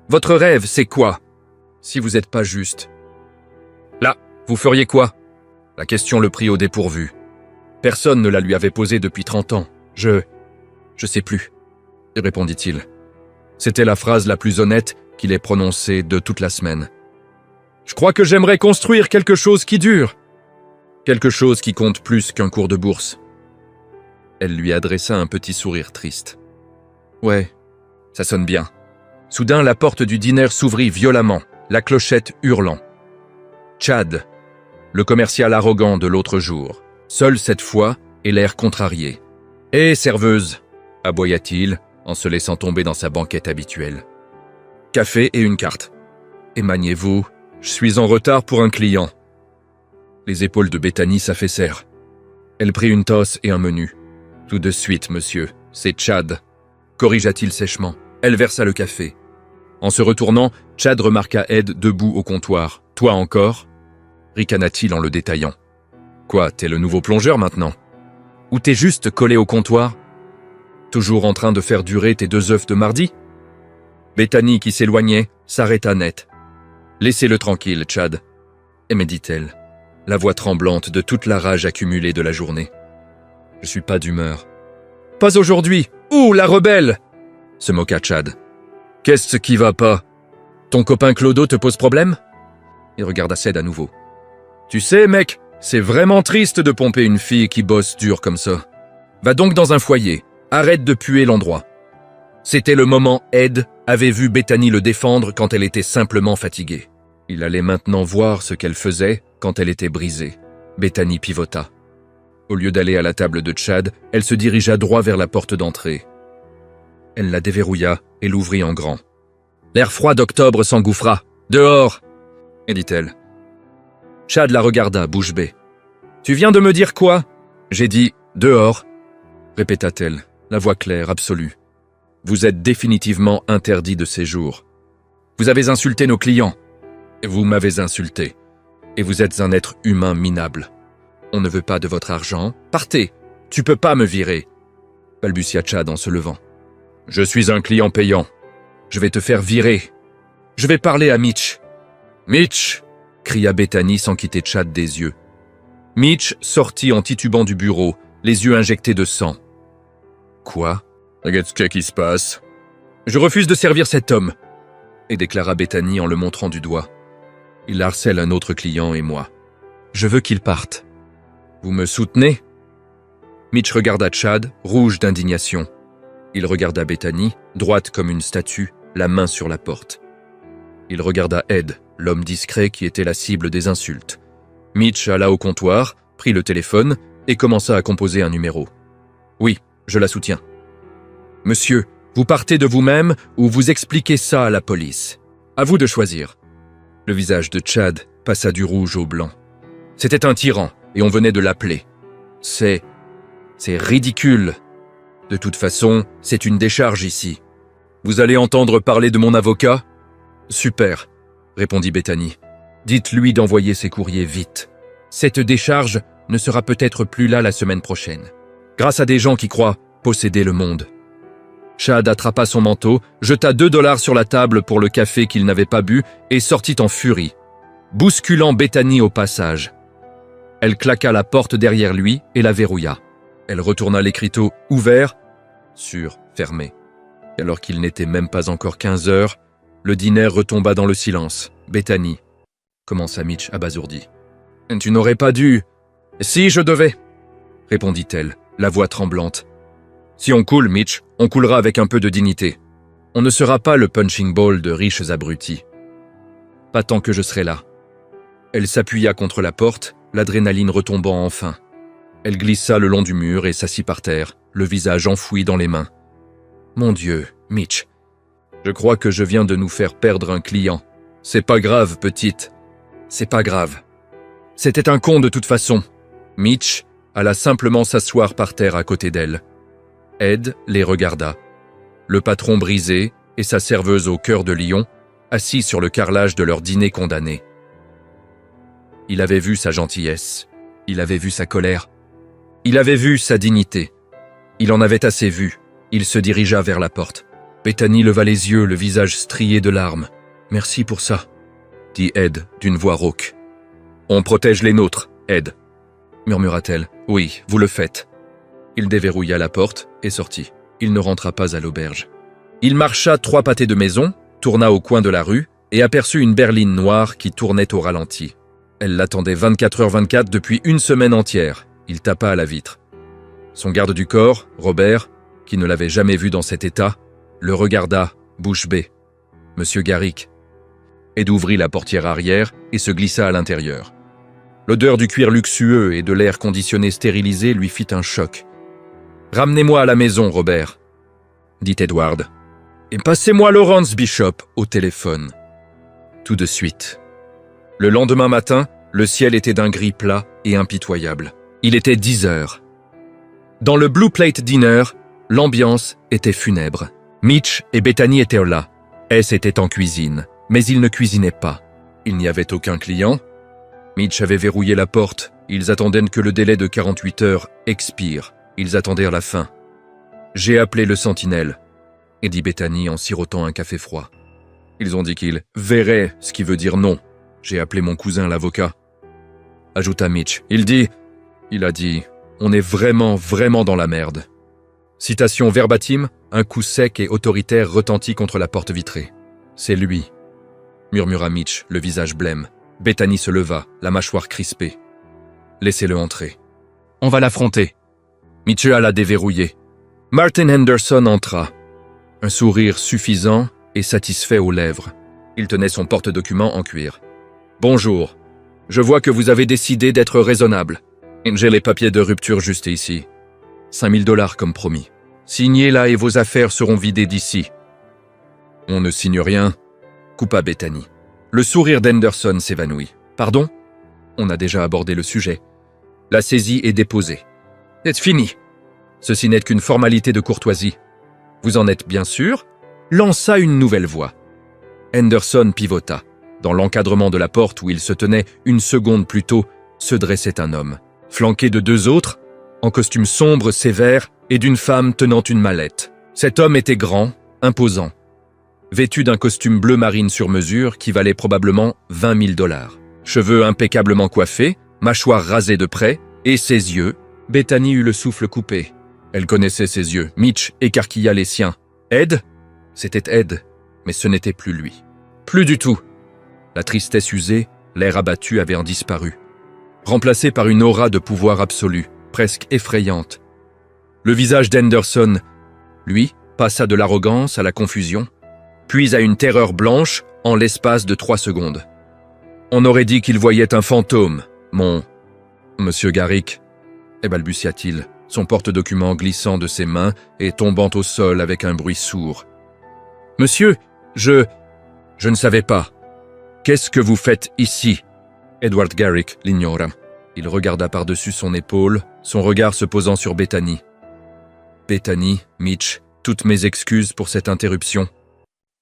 Votre rêve, c'est quoi? Si vous n'êtes pas juste. Là, vous feriez quoi ?» La question le prit au dépourvu. Personne ne la lui avait posée depuis 30 ans. Je sais plus, répondit-il. C'était la phrase la plus honnête qu'il ait prononcée de toute la semaine. Je crois que j'aimerais construire quelque chose qui dure. Quelque chose qui compte plus qu'un cours de bourse. Elle lui adressa un petit sourire triste. Ouais, ça sonne bien. Soudain, la porte du dîner s'ouvrit violemment, la clochette hurlant. Chad, le commercial arrogant de l'autre jour, seul cette fois et l'air contrarié. « Hé, serveuse !» aboya-t-il en se laissant tomber dans sa banquette habituelle. café et une carte. Émagnez-vous, je suis en retard pour un client. Les épaules de Bethany s'affaissèrent. Elle prit une tasse et un menu. Tout de suite, monsieur, c'est Chad, corrigea-t-il sèchement. Elle versa le café. En se retournant, Chad remarqua Ed debout au comptoir. Toi encore? Ricana-t-il en le détaillant. Quoi, t'es le nouveau plongeur maintenant? Ou t'es juste collé au comptoir? Toujours en train de faire durer tes 2 œufs de mardi? Bethany, qui s'éloignait, s'arrêta net. Laissez-le tranquille, Chad, me dit-elle, la voix tremblante de toute la rage accumulée de la journée. Je suis pas d'humeur. Pas aujourd'hui! Ouh, la rebelle! Se moqua Chad. Qu'est-ce qui va pas? Ton copain Clodo te pose problème? Il regarda Ced à nouveau. Tu sais, mec, c'est vraiment triste de pomper une fille qui bosse dur comme ça. Va donc dans un foyer. Arrête de puer l'endroit. C'était le moment Ed avait vu Bethany le défendre quand elle était simplement fatiguée. Il allait maintenant voir ce qu'elle faisait quand elle était brisée. Bethany pivota. Au lieu d'aller à la table de Chad, elle se dirigea droit vers la porte d'entrée. Elle la déverrouilla et l'ouvrit en grand. L'air froid d'octobre s'engouffra. Dehors, dit-elle. Chad la regarda, bouche bée. Tu viens de me dire quoi? J'ai dit dehors, répéta-t-elle, la voix claire, absolue. Vous êtes définitivement interdit de séjour. Vous avez insulté nos clients. Vous m'avez insulté. Et vous êtes un être humain minable. On ne veut pas de votre argent. Partez. Tu peux pas me virer. Balbutia Chad en se levant. Je suis un client payant. Je vais te faire virer. Je vais parler à Mitch. Mitch! Cria Bethany sans quitter Chad des yeux. Mitch sortit en titubant du bureau, les yeux injectés de sang. Quoi? Qu'est-ce qui se passe? Je refuse de servir cet homme, et déclara Bethany en le montrant du doigt. Il harcèle un autre client et moi. Je veux qu'il parte. Vous me soutenez? Mitch regarda Chad, rouge d'indignation. Il regarda Bethany, droite comme une statue, la main sur la porte. Il regarda Ed, l'homme discret qui était la cible des insultes. Mitch alla au comptoir, prit le téléphone et commença à composer un numéro. Oui, je la soutiens. Monsieur, vous partez de vous-même ou vous expliquez ça à la police. À vous de choisir. Le visage de Chad passa du rouge au blanc. C'était un tyran et on venait de l'appeler. C'est ridicule. De toute façon, c'est une décharge ici. Vous allez entendre parler de mon avocat? Super, répondit Bethany. Dites-lui d'envoyer ses courriers vite. Cette décharge ne sera peut-être plus là la semaine prochaine. Grâce à des gens qui croient posséder le monde. Chad attrapa son manteau, jeta $2 sur la table pour le café qu'il n'avait pas bu et sortit en furie, bousculant Bethany au passage. Elle claqua la porte derrière lui et la verrouilla. Elle retourna l'écriteau ouvert sur fermé. Alors qu'il n'était même pas encore 15 heures, le dîner retomba dans le silence. Bethany, commença Mitch abasourdi. Tu n'aurais pas dû. Si, je devais, répondit-elle, la voix tremblante. Si on coule, Mitch, on coulera avec un peu de dignité. On ne sera pas le punching ball de riches abrutis. Pas tant que je serai là. Elle s'appuya contre la porte, l'adrénaline retombant enfin. Elle glissa le long du mur et s'assit par terre, le visage enfoui dans les mains. Mon Dieu, Mitch. Je crois que je viens de nous faire perdre un client. C'est pas grave, petite. C'est pas grave. C'était un con de toute façon. Mitch alla simplement s'asseoir par terre à côté d'elle. Ed les regarda. Le patron brisé et sa serveuse au cœur de lion, assis sur le carrelage de leur dîner condamné. Il avait vu sa gentillesse. Il avait vu sa colère. Il avait vu sa dignité. Il en avait assez vu. Il se dirigea vers la porte. Bethany leva les yeux, le visage strié de larmes. « Merci pour ça », dit Ed d'une voix rauque. « On protège les nôtres, Ed », murmura-t-elle. « Oui, vous le faites. » Il déverrouilla la porte et sortit. Il ne rentra pas à l'auberge. Il marcha 3 pâtés de maison, tourna au coin de la rue et aperçut une berline noire qui tournait au ralenti. Elle l'attendait 24h24 depuis une semaine entière. Il tapa à la vitre. Son garde du corps, Robert, qui ne l'avait jamais vu dans cet état, le regarda, bouche bée. « Monsieur Garrick ». Ed ouvrit la portière arrière et se glissa à l'intérieur. L'odeur du cuir luxueux et de l'air conditionné stérilisé lui fit un choc. « Ramenez-moi à la maison, Robert », dit Edward. Et passez-moi Lawrence Bishop au téléphone. Tout de suite. Le lendemain matin, le ciel était d'un gris plat et impitoyable. Il était 10 heures. Dans le Blue Plate Dinner, l'ambiance était funèbre. Mitch et Bethany étaient là. S était en cuisine, mais il ne cuisinait pas. Il n'y avait aucun client. Mitch avait verrouillé la porte. Ils attendaient que le délai de 48 heures expire. Ils attendirent la fin. J'ai appelé le sentinelle, et dit Bethany en sirotant un café froid. Ils ont dit qu'ils verraient, ce qui veut dire non. J'ai appelé mon cousin l'avocat. Ajouta Mitch. Il a dit, on est vraiment dans la merde. Citation verbatim, un coup sec et autoritaire retentit contre la porte vitrée. C'est lui, murmura Mitch, le visage blême. Bethany se leva, la mâchoire crispée. Laissez-le entrer. On va l'affronter. Mitchell l'a déverrouillé. Martin Henderson entra. Un sourire suffisant et satisfait aux lèvres. Il tenait son porte-document en cuir. Bonjour. Je vois que vous avez décidé d'être raisonnable. J'ai les papiers de rupture juste ici. 5 000 $ comme promis. Signez là et vos affaires seront vidées d'ici. On ne signe rien, coupa Bethany. Le sourire d'Henderson s'évanouit. Pardon? On a déjà abordé le sujet. La saisie est déposée. C'est fini. Ceci n'est qu'une formalité de courtoisie. Vous en êtes bien sûr? Lança une nouvelle voix. Henderson pivota. Dans l'encadrement de la porte où il se tenait une seconde plus tôt, se dressait un homme, flanqué de 2 autres, en costume sombre, sévère, et d'une femme tenant une mallette. Cet homme était grand, imposant, vêtu d'un costume bleu marine sur mesure qui valait probablement 20 000 $. Cheveux impeccablement coiffés, mâchoire rasée de près, et ses yeux. Bethany eut le souffle coupé. Elle connaissait ses yeux. Mitch écarquilla les siens. Ed? C'était Ed, mais ce n'était plus lui. Plus du tout. La tristesse usée, l'air abattu avait disparu, remplacé par une aura de pouvoir absolu, presque effrayante. Le visage d'Henderson, lui, passa de l'arrogance à la confusion, puis à une terreur blanche en l'espace de 3 secondes. On aurait dit qu'il voyait un fantôme, mon... Monsieur Garrick, balbutia-t-il, son porte-document glissant de ses mains et tombant au sol avec un bruit sourd. Monsieur, je ne savais pas. Qu'est-ce que vous faites ici? Edward Garrick l'ignora. Il regarda par-dessus son épaule, son regard se posant sur Bethany. Bethany, Mitch, toutes mes excuses pour cette interruption,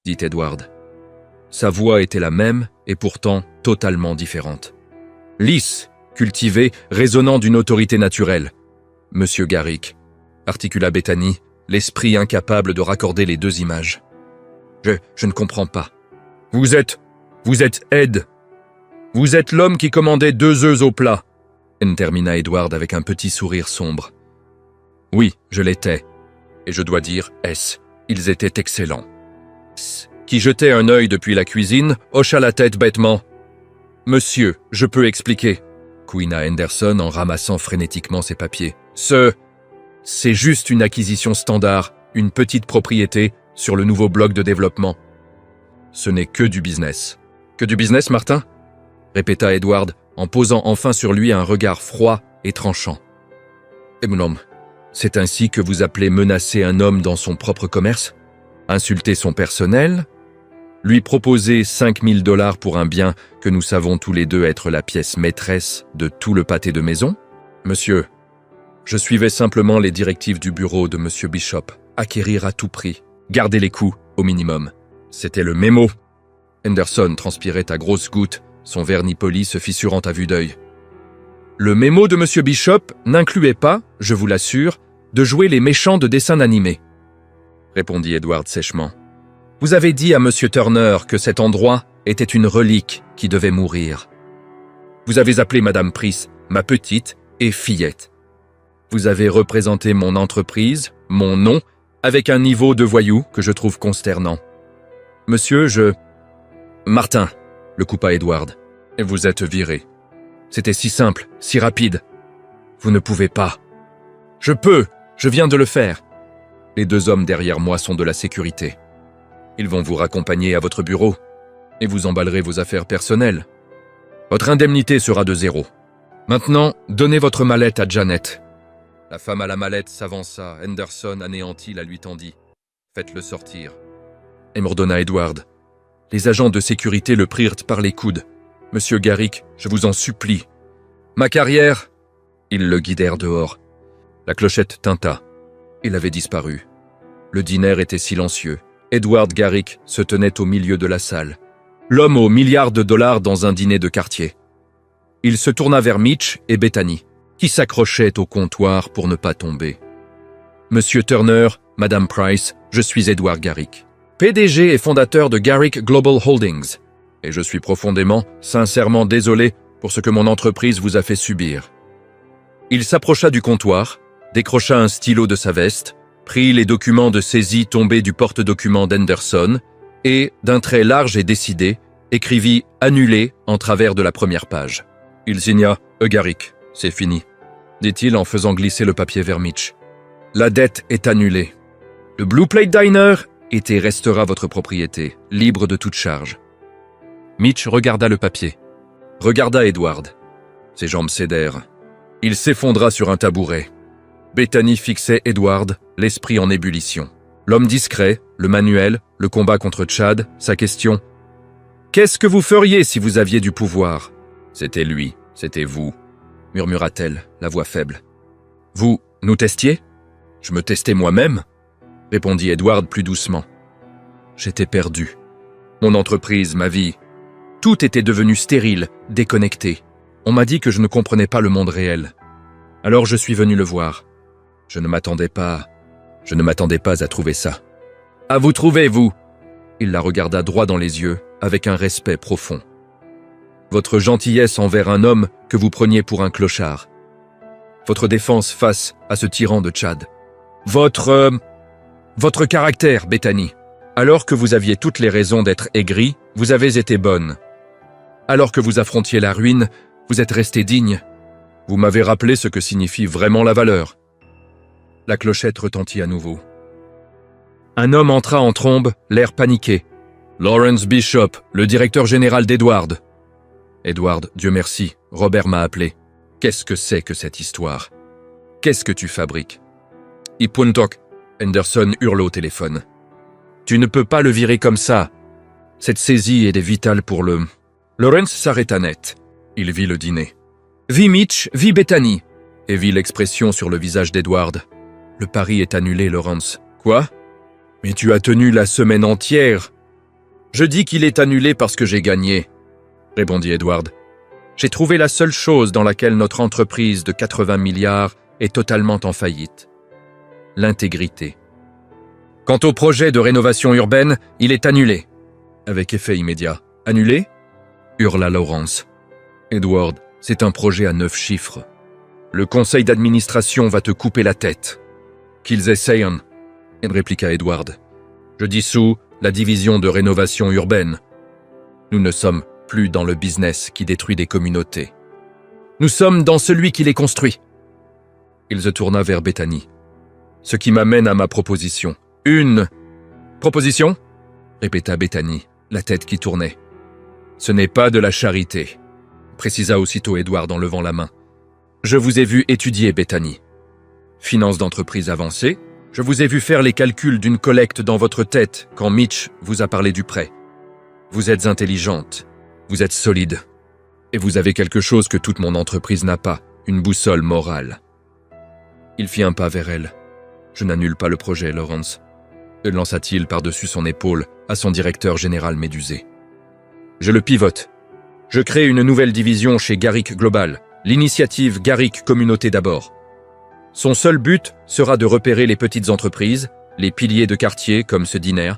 dit Edward. Sa voix était la même et pourtant totalement différente. Lisse, cultivée, résonnant d'une autorité naturelle. Monsieur Garrick, articula Bethany, l'esprit incapable de raccorder les 2 images. Je ne comprends pas. Vous êtes Ed. Vous êtes l'homme qui commandait 2 œufs au plat, termina Edward avec un petit sourire sombre. Oui, je l'étais. Et je dois dire, ils étaient excellents. Qui jetait un œil depuis la cuisine, hocha la tête bêtement. Monsieur, je peux expliquer, couina Henderson en ramassant frénétiquement ses papiers. C'est juste une acquisition standard, une petite propriété sur le nouveau bloc de développement. Ce n'est que du business. Que du business, Martin? Répéta Edward, en posant enfin sur lui un regard froid et tranchant. Mon homme, c'est ainsi que vous appelez menacer un homme dans son propre commerce? Insulter son personnel? Lui proposer 5 000 $ pour un bien que nous savons tous les deux être la pièce maîtresse de tout le pâté de maison? Monsieur, je suivais simplement les directives du bureau de Monsieur Bishop. Acquérir à tout prix. Garder les coûts au minimum. C'était le mémo. Henderson transpirait à grosses gouttes, son vernis poli se fissurant à vue d'œil. Le mémo de Monsieur Bishop n'incluait pas, je vous l'assure, de jouer les méchants de dessins animés, répondit Edward sèchement. Vous avez dit à Monsieur Turner que cet endroit était une relique qui devait mourir. Vous avez appelé Madame Price, ma petite, et fillette. Vous avez représenté mon entreprise, mon nom, avec un niveau de voyou que je trouve consternant. Monsieur, Martin, le coupa Edward. Et vous êtes viré. C'était si simple, si rapide. Vous ne pouvez pas. Je peux, je viens de le faire. Les 2 hommes derrière moi sont de la sécurité. Ils vont vous raccompagner à votre bureau et vous emballerez vos affaires personnelles. Votre indemnité sera de 0. Maintenant, donnez votre mallette à Janet. La femme à la mallette s'avança. Henderson, anéanti, la lui tendit. Faites-le sortir. émordonna Edward. Les agents de sécurité le prirent par les coudes. « Monsieur Garrick, je vous en supplie. »« Ma carrière !» Ils le guidèrent dehors. La clochette tinta. Il avait disparu. Le dîner était silencieux. Edward Garrick se tenait au milieu de la salle. L'homme aux milliards de dollars dans un dîner de quartier. Il se tourna vers Mitch et Bethany, qui s'accrochaient au comptoir pour ne pas tomber. « Monsieur Turner, Madame Price, je suis Edward Garrick, PDG et fondateur de Garrick Global Holdings, et je suis profondément, sincèrement désolé pour ce que mon entreprise vous a fait subir. » Il s'approcha du comptoir, décrocha un stylo de sa veste, prit les documents de saisie tombés du porte-documents d'Henderson et, d'un trait large et décidé, écrivit « Annulé » en travers de la première page. Il signa « Garrick, c'est fini », dit-il en faisant glisser le papier vers Mitch. « La dette est annulée. Le Blue Plate Diner est et restera votre propriété, libre de toute charge. » Mitch regarda le papier, regarda Edward. Ses jambes cédèrent. Il s'effondra sur un tabouret. Bethany fixait Edward, l'esprit en ébullition. L'homme discret, le manuel, le combat contre Chad, sa question. « Qu'est-ce que vous feriez si vous aviez du pouvoir ?»« C'était lui, c'était vous, » murmura-t-elle, la voix faible. « Vous nous testiez ?»« Je me testais moi-même, » répondit Edward plus doucement. « J'étais perdu. Mon entreprise, ma vie, tout était devenu stérile, déconnecté. On m'a dit que je ne comprenais pas le monde réel. Alors je suis venu le voir. Je ne m'attendais pas à trouver ça. À vous trouver, vous !» Il la regarda droit dans les yeux, avec un respect profond. Votre gentillesse envers un homme que vous preniez pour un clochard. Votre défense face à ce tyran de Chad. Votre caractère, Bethany. Alors que vous aviez toutes les raisons d'être aigri, vous avez été bonne. Alors que vous affrontiez la ruine, vous êtes resté digne. Vous m'avez rappelé ce que signifie vraiment la valeur. La clochette retentit à nouveau. Un homme entra en trombe, l'air paniqué. Lawrence Bishop, le directeur général d'Edward. Edward, Dieu merci, Robert m'a appelé. Qu'est-ce que c'est que cette histoire? Qu'est-ce que tu fabriques? Ipuntok, Henderson hurle au téléphone. Tu ne peux pas le virer comme ça. Cette saisie est vitale pour le... Lawrence s'arrêta net. Il vit le dîner. Vit Mitch, vit Bethany. Et vit l'expression sur le visage d'Edward. Le pari est annulé, Lawrence. Quoi? Mais tu as tenu la semaine entière. Je dis qu'il est annulé parce que j'ai gagné, répondit Edward. J'ai trouvé la seule chose dans laquelle notre entreprise de 80 milliards est totalement en faillite. L'intégrité. Quant au projet de rénovation urbaine, il est annulé. Avec effet immédiat. Annulé? Hurla Lawrence. Edward, c'est un projet à 9 chiffres. Le conseil d'administration va te couper la tête. Qu'ils essayent, répliqua Edward. Je dissous la division de rénovation urbaine. Nous ne sommes plus dans le business qui détruit des communautés. Nous sommes dans celui qui les construit. Il se tourna vers Bethany. Ce qui m'amène à ma proposition. Une proposition? Répéta Bethany, la tête qui tournait. Ce n'est pas de la charité, précisa aussitôt Edward en levant la main. Je vous ai vu étudier, Bethany. Finance d'entreprise avancée, je vous ai vu faire les calculs d'une collecte dans votre tête quand Mitch vous a parlé du prêt. Vous êtes intelligente, vous êtes solide, et vous avez quelque chose que toute mon entreprise n'a pas, une boussole morale. Il fit un pas vers elle. Je n'annule pas le projet, Lawrence, lança-t-il par-dessus son épaule à son directeur général médusé. Je le pivote. Je crée une nouvelle division chez Garrick Global, l'initiative Garrick Communauté d'abord. Son seul but sera de repérer les petites entreprises, les piliers de quartier comme ce dîner,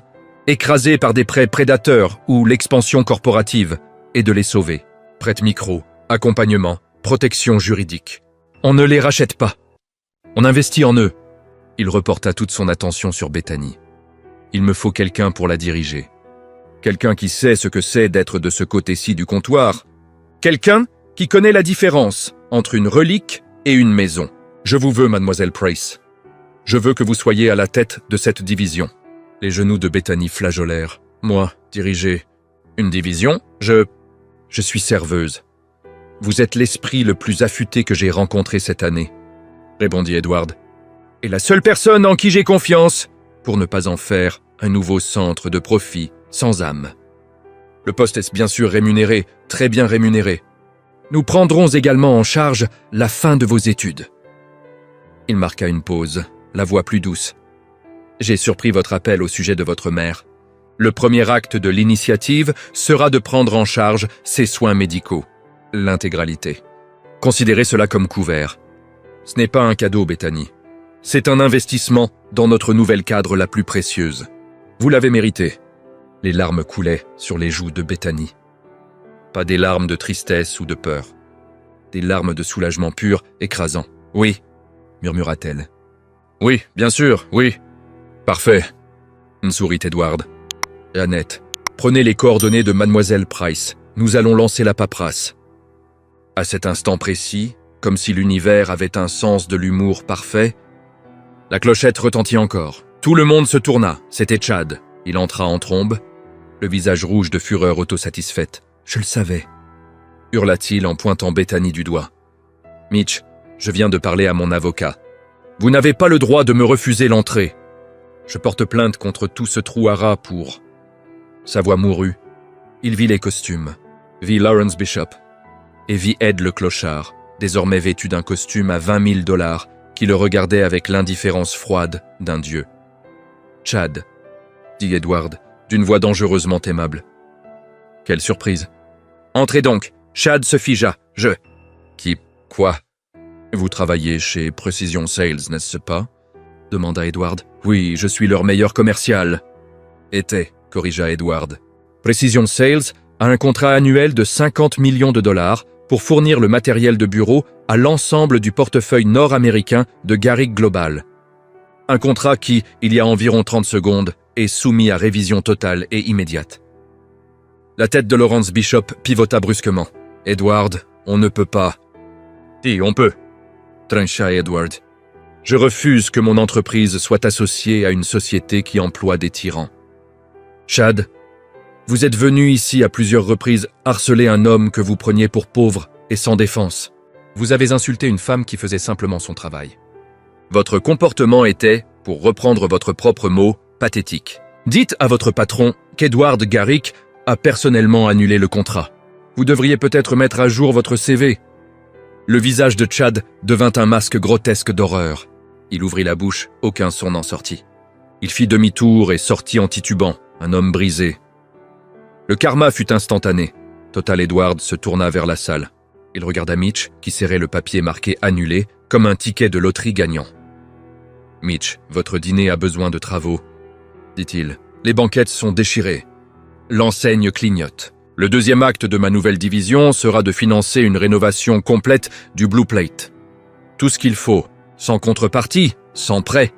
écrasés par des prêts prédateurs ou l'expansion corporative, et de les sauver. Prête micro, accompagnement, protection juridique. On ne les rachète pas. On investit en eux. Il reporta toute son attention sur Bethany. Il me faut quelqu'un pour la diriger. Quelqu'un qui sait ce que c'est d'être de ce côté-ci du comptoir. Quelqu'un qui connaît la différence entre une relique et une maison. Je vous veux, mademoiselle Price. Je veux que vous soyez à la tête de cette division. Les genoux de Bethany flageolèrent. Moi, diriger une division, je suis serveuse. Vous êtes l'esprit le plus affûté que j'ai rencontré cette année, répondit Edward. Et la seule personne en qui j'ai confiance, pour ne pas en faire un nouveau centre de profit sans âme. Le poste est bien sûr rémunéré, très bien rémunéré. Nous prendrons également en charge la fin de vos études. Il marqua une pause, la voix plus douce. J'ai surpris votre appel au sujet de votre mère. Le premier acte de l'initiative sera de prendre en charge ses soins médicaux, l'intégralité. Considérez cela comme couvert. Ce n'est pas un cadeau, Bethany. C'est un investissement dans notre nouvelle cadre la plus précieuse. Vous l'avez mérité. Les larmes coulaient sur les joues de Bethany. Pas des larmes de tristesse ou de peur. Des larmes de soulagement pur, écrasant. « Oui », murmura-t-elle. « Oui, bien sûr, oui. »« Parfait. » sourit Edward. « Annette, prenez les coordonnées de Mademoiselle Price. Nous allons lancer la paperasse. » À cet instant précis, comme si l'univers avait un sens de l'humour parfait, la clochette retentit encore. Tout le monde se tourna. C'était Chad. Il entra en trombe, le visage rouge de fureur autosatisfaite. « Je le savais », hurla-t-il en pointant Bethany du doigt. « Mitch, je viens de parler à mon avocat. Vous n'avez pas le droit de me refuser l'entrée. Je porte plainte contre tout ce trouhara pour... » Sa voix mourut. Il vit les costumes, vit Lawrence Bishop, et vit Ed le clochard, désormais vêtu d'un costume à $20 000, qui le regardait avec l'indifférence froide d'un dieu. « Chad », dit Edward, d'une voix dangereusement aimable. Quelle surprise. « Entrez donc. » Chad se figea. « Je... » « Qui... quoi ?»« Vous travaillez chez Precision Sales, n'est-ce pas ?» demanda Edward. « Oui, je suis leur meilleur commercial. »« Était, » corrigea Edward. « Precision Sales a un contrat annuel de $50 millions pour fournir le matériel de bureau à l'ensemble du portefeuille nord-américain de Garrick Global. Un contrat qui, il y a environ 30 secondes, est soumis à révision totale et immédiate. » La tête de Lawrence Bishop pivota brusquement. « Edward, on ne peut pas. »« Si, on peut, » trancha Edward. « Je refuse que mon entreprise soit associée à une société qui emploie des tyrans. Chad, vous êtes venu ici à plusieurs reprises harceler un homme que vous preniez pour pauvre et sans défense. Vous avez insulté une femme qui faisait simplement son travail. Votre comportement était, pour reprendre votre propre mot, pathétique. Dites à votre patron qu'Edward Garrick a personnellement annulé le contrat. Vous devriez peut-être mettre à jour votre CV. » Le visage de Chad devint un masque grotesque d'horreur. Il ouvrit la bouche, aucun son n'en sortit. Il fit demi-tour et sortit en titubant, un homme brisé. Le karma fut instantané. Total Edward se tourna vers la salle. Il regarda Mitch, qui serrait le papier marqué « Annulé » comme un ticket de loterie gagnant. « Mitch, votre dîner a besoin de travaux, » dit-il. « Les banquettes sont déchirées. L'enseigne clignote. Le deuxième acte de ma nouvelle division sera de financer une rénovation complète du Blue Plate. Tout ce qu'il faut, sans contrepartie, sans prêt.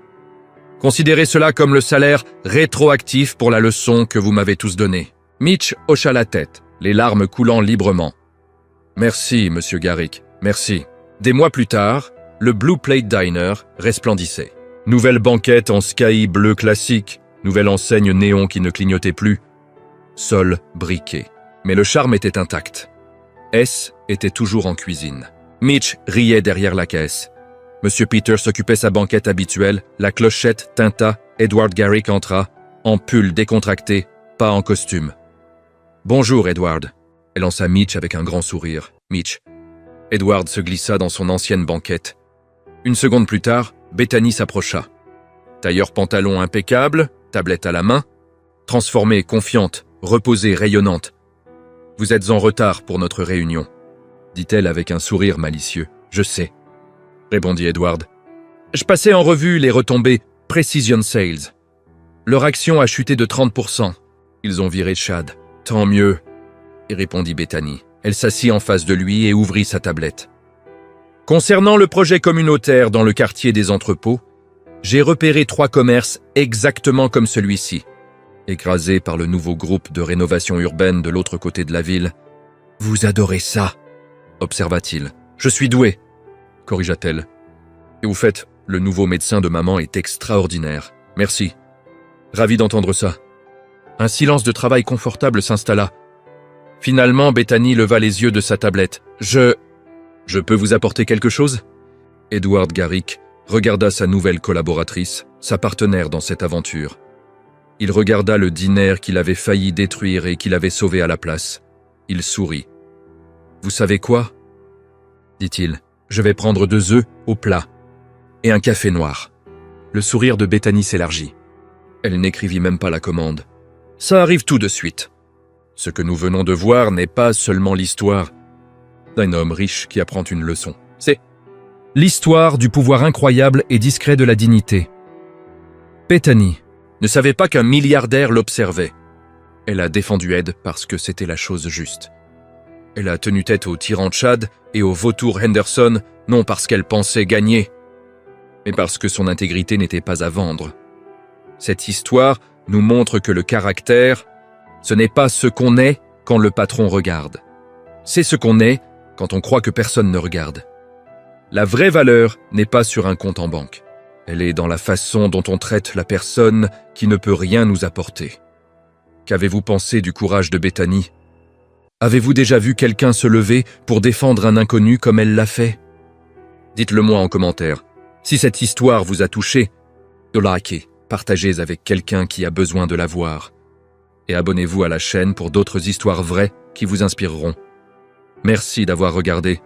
Considérez cela comme le salaire rétroactif pour la leçon que vous m'avez tous donnée. » Mitch hocha la tête, les larmes coulant librement. « Merci, monsieur Garrick, merci. » Des mois plus tard, le Blue Plate Diner resplendissait. Nouvelle banquette en sky bleu classique, nouvelle enseigne néon qui ne clignotait plus. Sol briqué. Mais le charme était intact. S était toujours en cuisine. Mitch riait derrière la caisse. Monsieur Peters occupait sa banquette habituelle, la clochette tinta, Edward Garrick entra, en pull décontracté, pas en costume. « Bonjour, Edward. » Elle lança Mitch avec un grand sourire. « Mitch. » Edward se glissa dans son ancienne banquette. Une seconde plus tard, Bethany s'approcha. Tailleur pantalon impeccable, tablette à la main, transformée, confiante, reposée, rayonnante. « Vous êtes en retard pour notre réunion, » dit-elle avec un sourire malicieux. « Je sais, » répondit Edward. « Je passais en revue les retombées Precision Sales. Leur action a chuté de 30%. Ils ont viré Chad. Tant mieux, » répondit Bethany. Elle s'assit en face de lui et ouvrit sa tablette. « Concernant le projet communautaire dans le quartier des entrepôts, j'ai repéré 3 commerces exactement comme celui-ci. Écrasés par le nouveau groupe de rénovation urbaine de l'autre côté de la ville. « Vous adorez ça » observa-t-il. « Je suis doué » corrigea-t-elle. « Et vous faites, le nouveau médecin de maman est extraordinaire. Merci. Ravi d'entendre ça. » Un silence de travail confortable s'installa. Finalement, Bethany leva les yeux de sa tablette. « Je peux vous apporter quelque chose ?» Edward Garrick regarda sa nouvelle collaboratrice, sa partenaire dans cette aventure. Il regarda le dîner qu'il avait failli détruire et qu'il avait sauvé à la place. Il sourit. « Vous savez quoi ?» dit-il. « Je vais prendre 2 œufs au plat et un café noir. » Le sourire de Bethany s'élargit. Elle n'écrivit même pas la commande. « Ça arrive tout de suite. Ce que nous venons de voir n'est pas seulement l'histoire d'un homme riche qui apprend une leçon. C'est l'histoire du pouvoir incroyable et discret de la dignité. » Bethany ne savait pas qu'un milliardaire l'observait. Elle a défendu Ed parce que c'était la chose juste. Elle a tenu tête au tyran Chad et au vautour Henderson, non parce qu'elle pensait gagner, mais parce que son intégrité n'était pas à vendre. Cette histoire nous montre que le caractère, ce n'est pas ce qu'on est quand le patron regarde. C'est ce qu'on est quand on croit que personne ne regarde. La vraie valeur n'est pas sur un compte en banque. Elle est dans la façon dont on traite la personne qui ne peut rien nous apporter. Qu'avez-vous pensé du courage de Bethany ? Avez-vous déjà vu quelqu'un se lever pour défendre un inconnu comme elle l'a fait ? Dites-le moi en commentaire. Si cette histoire vous a touché, likez, partagez avec quelqu'un qui a besoin de la voir. Et abonnez-vous à la chaîne pour d'autres histoires vraies qui vous inspireront. Merci d'avoir regardé.